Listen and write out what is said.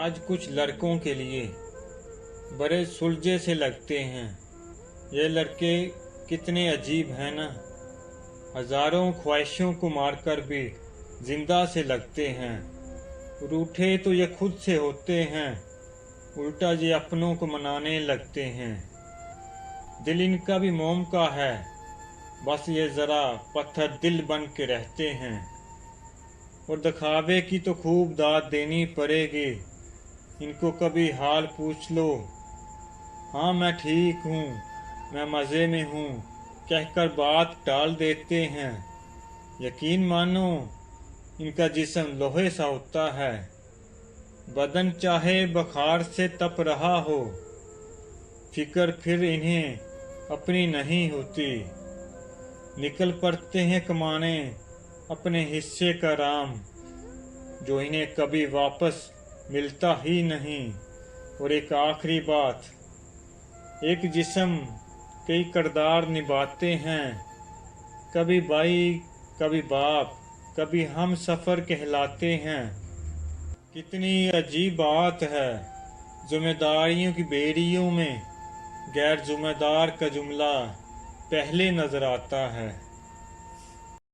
आज कुछ लड़कों के लिए बड़े सुलझे से लगते हैं। ये लड़के कितने अजीब हैं ना। हजारों ख्वाहिशों को मारकर भी जिंदा से लगते हैं। रूठे तो ये खुद से होते हैं, उल्टा ये अपनों को मनाने लगते हैं। दिल इनका भी मोम का है, बस ये जरा पत्थर दिल बन के रहते हैं। और दिखावे की तो खूब दाद देनी पड़ेगी, इनको कभी हाल पूछ लो। हाँ मैं ठीक हूँ, मैं मज़े में हूँ कहकर बात टाल देते हैं। यकीन मानो इनका जिस्म लोहे सा होता है, बदन चाहे बुखार से तप रहा हो, फिक्र फिर इन्हें अपनी नहीं होती। निकल पड़ते हैं कमाने अपने हिस्से का राम, जो इन्हें कभी वापस मिलता ही नहीं। और एक आखिरी बात, एक जिस्म कई किरदार निभाते हैं, कभी भाई कभी बाप कभी हम सफ़र कहलाते हैं। कितनी अजीब बात है, जिम्मेदारियों की बेड़ियों में गैर जिम्मेदार का जुमला पहले नजर आता है।